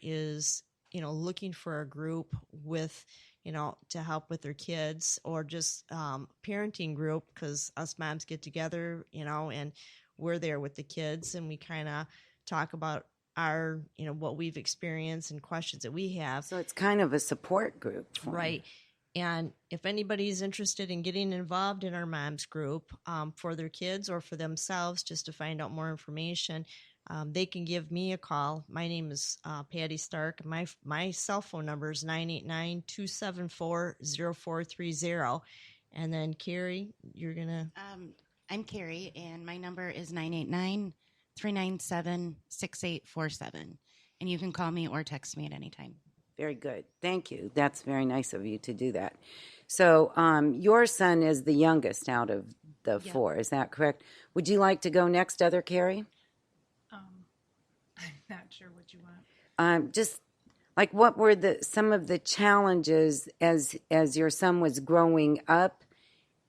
is, looking for a group with, to help with their kids, or just parenting group, because us moms get together, and we're there with the kids, and we kind of talk about our, what we've experienced and questions that we have. So it's kind of a support group. Right. And if anybody's interested in getting involved in our moms group for their kids or for themselves, just to find out more information, they can give me a call. My name is Patty Stark. My cell phone number is 989-274-0430. And then Carrie, you're going to... I'm Carrie, and my number is 989-397-6847. And you can call me or text me at any time. Very good. Thank you. That's very nice of you to do that. So your son is the youngest out of the four. Is that correct? Would you like to go next, other Carrie? I'm not sure what you want. Just like, what were some of the challenges as your son was growing up,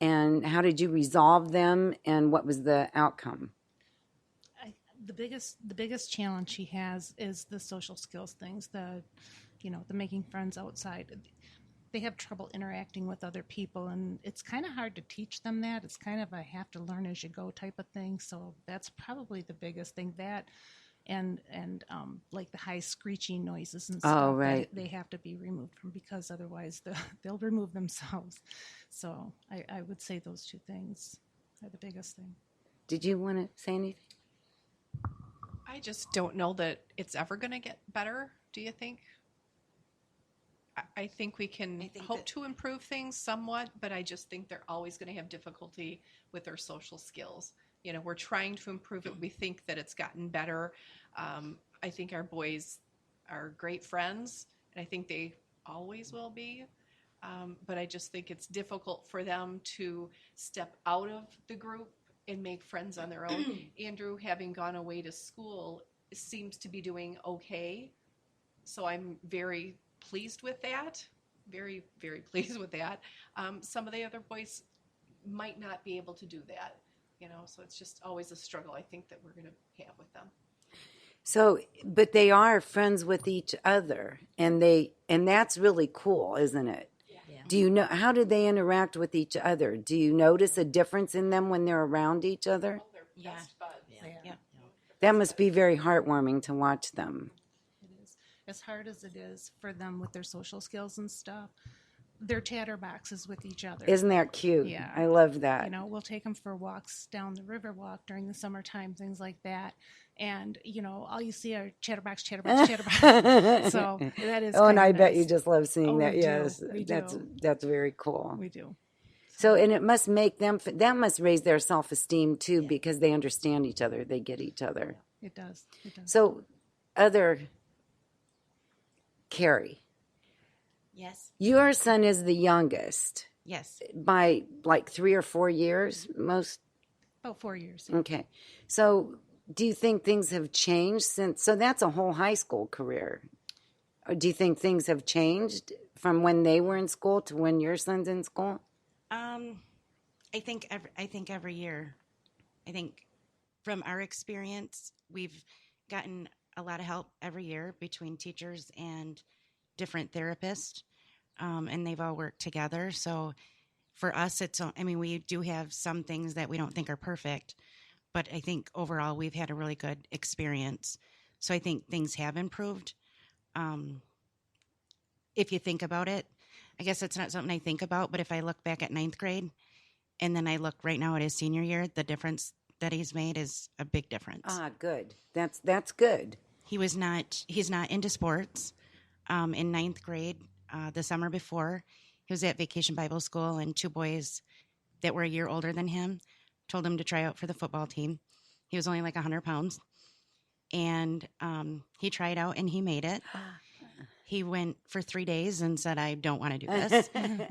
and how did you resolve them, and what was the outcome? The biggest challenge he has is the social skills things, the making friends outside. They have trouble interacting with other people, and it's kind of hard to teach them that. It's kind of a have to learn as you go type of thing. So that's probably the biggest thing. That and like the high screeching noises and stuff. Oh, right. They have to be removed from, because otherwise they'll remove themselves. So I would say those two things are the biggest thing. Did you want to say anything? I just don't know that it's ever going to get better. Do you think? I think we can hope to improve things somewhat, but I just think they're always going to have difficulty with their social skills. We're trying to improve it. We think that it's gotten better. I think our boys are great friends, and I think they always will be. But I just think it's difficult for them to step out of the group and make friends on their own. Andrew, having gone away to school, seems to be doing okay. So I'm very pleased with that. Very, very pleased with that. Some of the other boys might not be able to do that, so it's just always a struggle, I think, that we're going to have with them. So, but they are friends with each other, and that's really cool, isn't it? Yeah. Do you know, how do they interact with each other? Do you notice a difference in them when they're around each other? Oh, they're best buds. Yeah. That must be very heartwarming to watch them. It is. As hard as it is for them with their social skills and stuff, they're chatterboxes with each other. Isn't that cute? Yeah. I love that. We'll take them for walks down the river walk during the summertime, things like that. And, all you see are chatterbox. So that is Oh, and I bet nice. you just love seeing that. We do. Yes, We that's do. that's very cool. We do. So, and it must make them, that must raise their self-esteem too, because they understand each other, they get each other. It does. So, other Carrie, Yes. your son is the youngest Yes. by like 3 or 4 years, most. About 4 years. Okay. So, do you think things have changed since? So that's a whole high school career. Or do you think things have changed from when they were in school to when your son's in school? I think every year. I think from our experience, we've gotten a lot of help every year between teachers and different therapists, and they've all worked together. So for us, we do have some things that we don't think are perfect, but I think overall we've had a really good experience. So I think things have improved. If you think about it, I guess it's not something I think about, but if I look back at 9th grade and then I look right now at his senior year, the difference that he's made is a big difference. Ah, good. That's good. He's not into sports. In 9th grade, the summer before, he was at Vacation Bible School, and 2 boys that were a year older than him told him to try out for the football team. He was only like 100 pounds, and he tried out, and he made it. He went for 3 days and said, "I don't want to do this,"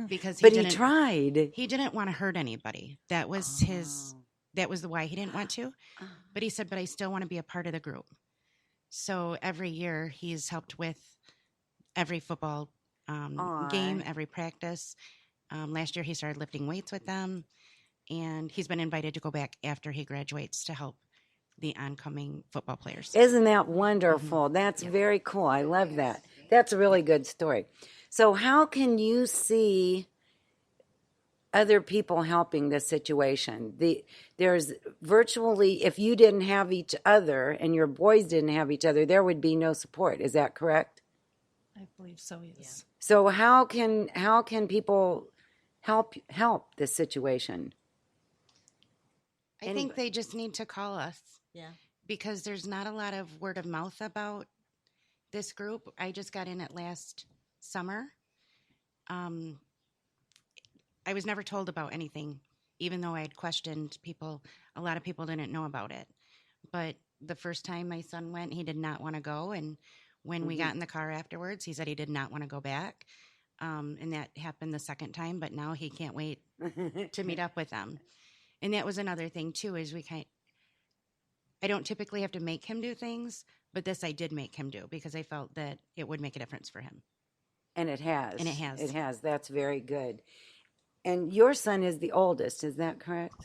because He tried. He didn't want to hurt anybody. That was that was the why he didn't want to. But he said, "But I still want to be a part of the group." So every year he's helped with every football game, every practice. Last year he started lifting weights with them, and he's been invited to go back after he graduates to help the oncoming football players. Isn't that wonderful? That's very cool. I love that. That's a really good story. So how can you see other people helping this situation? There's virtually, if you didn't have each other and your boys didn't have each other, there would be no support. Is that correct? I believe so, yes. So how can people help this situation? I think they just need to call us. Yeah. Because there's not a lot of word of mouth about this group. I just got in it last summer. I was never told about anything, even though I had questioned people. A lot of people didn't know about it. But the first time my son went, he did not want to go. And when we got in the car afterwards, he said he did not want to go back. And that happened the second time, but now he can't wait to meet up with them. And that was another thing, too, is I don't typically have to make him do things, but this I did make him do because I felt that it would make a difference for him. And it has. And it has. It has. That's very good. And your son is the oldest, is that correct?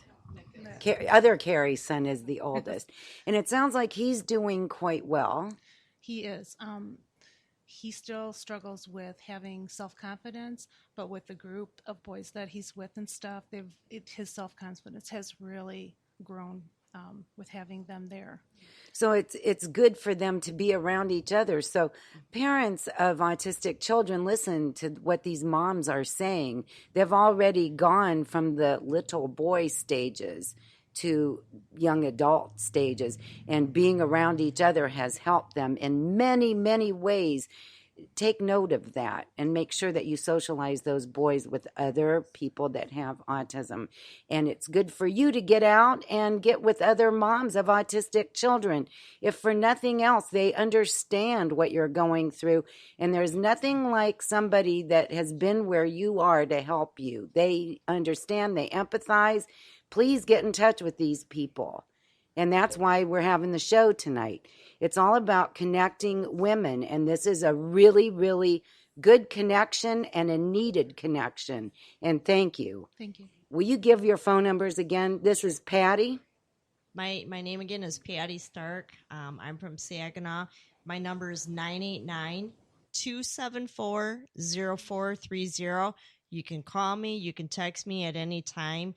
Other Carrie's son is the oldest. And it sounds like he's doing quite well. He is. He still struggles with having self-confidence, but with the group of boys that he's with and stuff, his self-confidence has really grown with having them there. So it's good for them to be around each other. So parents of autistic children, listen to what these moms are saying. They've already gone from the little boy stages to young adult stages, and being around each other has helped them in many, many ways. Take note of that and make sure that you socialize those boys with other people that have autism. And it's good for you to get out and get with other moms of autistic children. If for nothing else, they understand what you're going through. And there's nothing like somebody that has been where you are to help you. They understand, they empathize. Please get in touch with these people. And that's why we're having the show tonight. It's all about connecting women, and this is a really, really good connection and a needed connection. And thank you. Thank you. Will you give your phone numbers again? This is Patty. My name again is Patty Stark. I'm from Saginaw. My number is 989-274-0430. You can call me. You can text me at any time.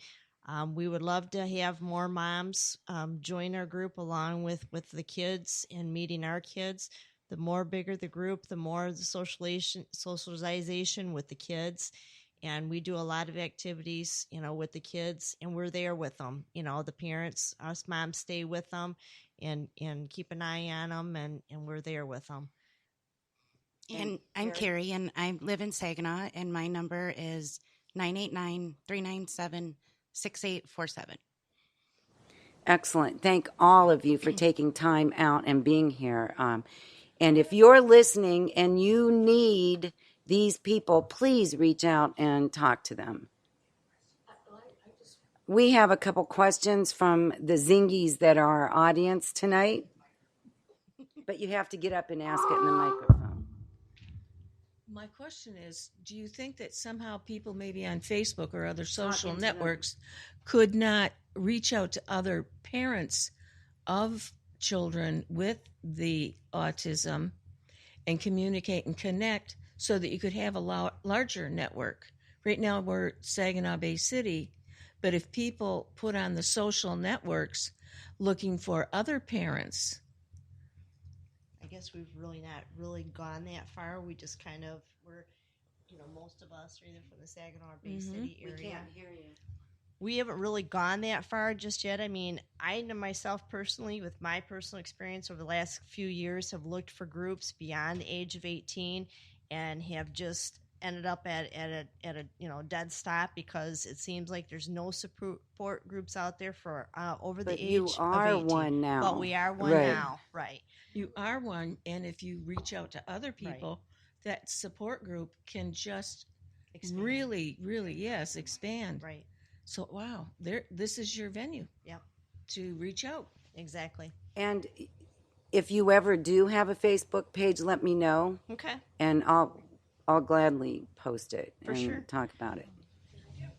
We would love to have more moms join our group along with the kids and meeting our kids. The more bigger the group, the more the socialization with the kids. And we do a lot of activities, with the kids, and we're there with them. The parents, us moms stay with them and keep an eye on them, and we're there with them. And I'm Carrie, and I live in Saginaw, and my number is 989-397-6847. Excellent. Thank all of you for taking time out and being here. And if you're listening and you need these people, please reach out and talk to them. We have a couple questions from the Zingies that are our audience tonight, but you have to get up and ask it in the microphone. My question is, do you think that somehow people maybe on Facebook or other social networks could not reach out to other parents of children with the autism and communicate and connect so that you could have a larger network? Right now we're Saginaw Bay City, but if people put on the social networks looking for other parents, I guess we've not really gone that far. We just kind of most of us are either from the Saginaw Bay City area. We can't hear you. We haven't really gone that far just yet. I mean, I know myself personally, with my personal experience over the last few years, have looked for groups beyond the age of 18 and have just ended up at a dead stop because it seems like there's no support groups out there for over the age of 18. You are one now. But we are one Right. now, right? you are one, and if you reach out to other people, that support group can just Expand. really, yes, expand. Right. So, wow, this is your venue. Yep. To reach out. Exactly. And if you ever do have a Facebook page, let me know, Okay. and I'll gladly post it For and sure. talk about it.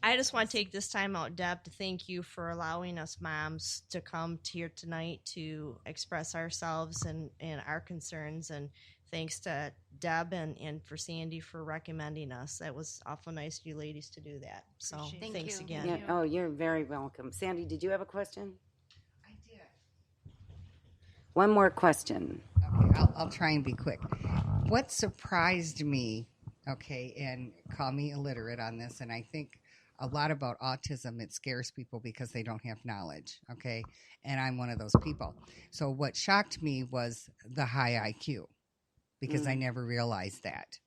I just want to take this time out, Deb, to thank you for allowing us moms to come here tonight to express ourselves and our concerns. And thanks to Deb and for Sandy for recommending us. That was awful nice of you ladies to do that. So Appreciate it. thanks Thank again. Yeah. Oh, you're very welcome. Sandy, did you have a question? I did. One more question. Okay, I'll try and be quick. What surprised me, okay, and call me illiterate on this, and I think a lot about autism, it scares people because they don't have knowledge, okay? And I'm one of those people. So what shocked me was the high IQ, because I never realized that.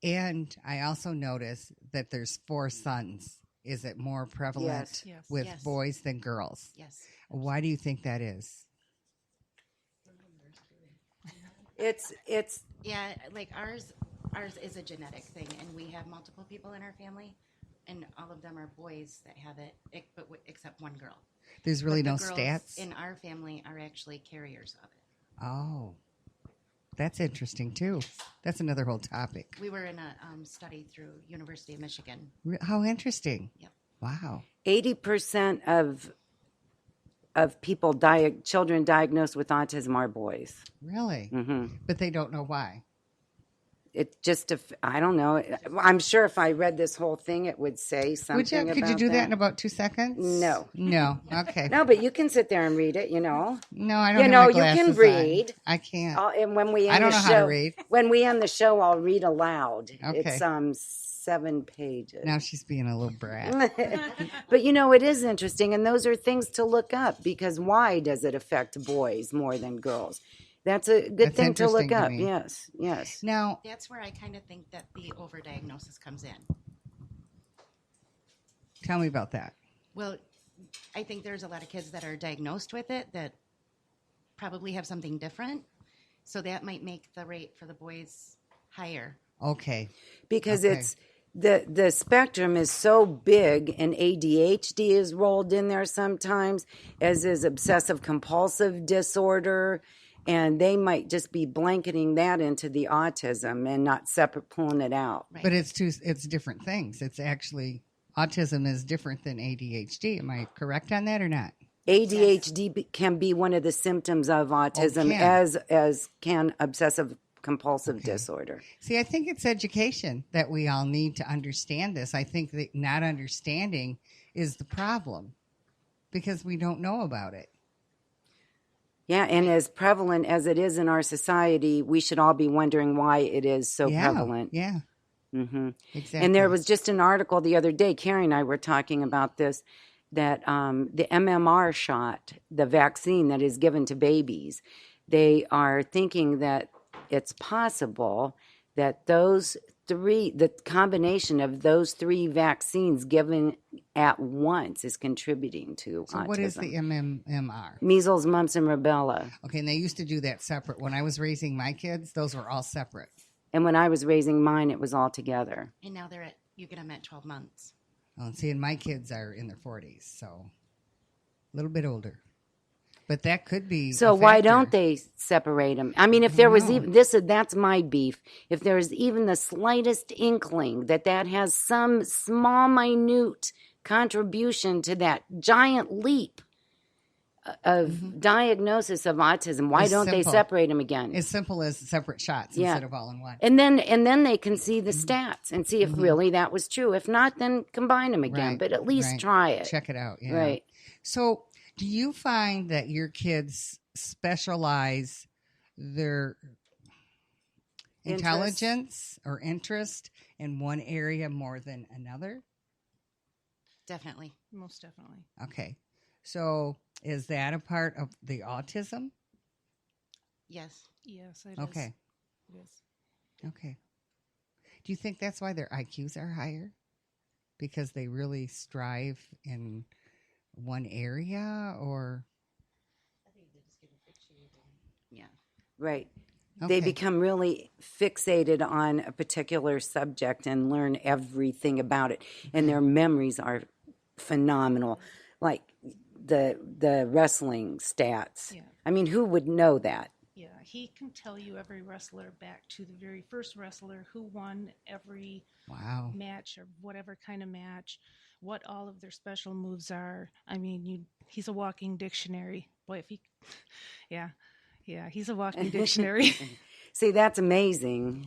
And I also noticed that there's 4 sons. Is it more prevalent Yes. with Yes. boys than girls? Yes. Why do you think that is? It's Yeah, like ours is a genetic thing, and we have multiple people in our family, and all of them are boys that have it, except one girl. There's really But no the girls stats? in our family are actually carriers of it. Oh, that's interesting too. That's another whole topic. We were in a study through University of Michigan. How interesting. Yep. Wow. 80% of people, children diagnosed with autism are boys. Really? Hmm. But they don't know why. It just, I don't know. I'm sure if I read this whole thing, it would say something Could you about do that in about 2 seconds? No. No. Okay. No, but you can sit there and read it, you know. No, I don't You have know, my you glasses can on. read. I can't. And when we end I don't the know show, how to read. when we end the show, I'll read aloud. Okay. It's 7 pages. Now she's being a little brat. But you know, it is interesting, and those are things to look up, because why does it affect boys more than girls? That's a good That's thing to look interesting to up. me. Yes, yes. Now, That's where I kind of think that the overdiagnosis comes in. tell me about that. Well, I think there's a lot of kids that are diagnosed with it that probably have something different. So that might make the rate for the boys higher. Okay. Because Okay. it's the spectrum is so big, and ADHD is rolled in there sometimes, as is obsessive compulsive disorder, and they might just be blanketing that into the autism and not separate pulling it out. Right. But it's different things. It's actually, autism is different than ADHD. Am I correct on that or not? ADHD can be one of the symptoms of autism, can. as can obsessive compulsive Okay. disorder. See, I think it's education that we all need to understand this. I think that not understanding is the problem because we don't know about it. Yeah, and as prevalent as it is in our society, we should all be wondering why it is so prevalent. Yeah, Hmm. exactly. And there was just an article the other day, Carrie and I were talking about this, that the MMR shot, the vaccine that is given to babies, they are thinking that it's possible that the combination of those 3 vaccines given at once is contributing to So autism. what is the MMR? Measles, mumps, and rubella. Okay, and they used to do that separate. When I was raising my kids, those were all separate. And when I was raising mine, it was all together. And now you get them at 12 months. Oh, and see, and my kids are in their 40s, so a little bit older. But that could be So a why factor. don't they separate them? I mean, if there was know. even that's my beef. If there's even the slightest inkling that has some small, minute contribution to that giant leap of diagnosis of autism, why It's don't they simple. separate them again? As simple as separate shots Yeah. instead of all in one. And then they can see the stats and see if really that was true. If not, then combine them again. Right, But at least right. try it. Check it out. Yeah. Right. So, do you find that your kids specialize their Interest? intelligence or interest in one area more than another? Definitely. Most definitely. Okay. So, is that a part of the autism? Yes. Yes, it is. Okay. It is. Okay. Do you think that's why their IQs are higher? Because they really strive in one area, or Yeah. Right. Okay. They become really fixated on a particular subject and learn everything about it. And their memories are phenomenal. Like the wrestling stats. Yeah. I mean, who would know that? Yeah, he can tell you every wrestler back to the very first wrestler who won every wow. match or whatever kind of match, what all of their special moves are. I mean, he's a walking dictionary. Boy, if he, yeah, he's a walking dictionary. See, that's amazing.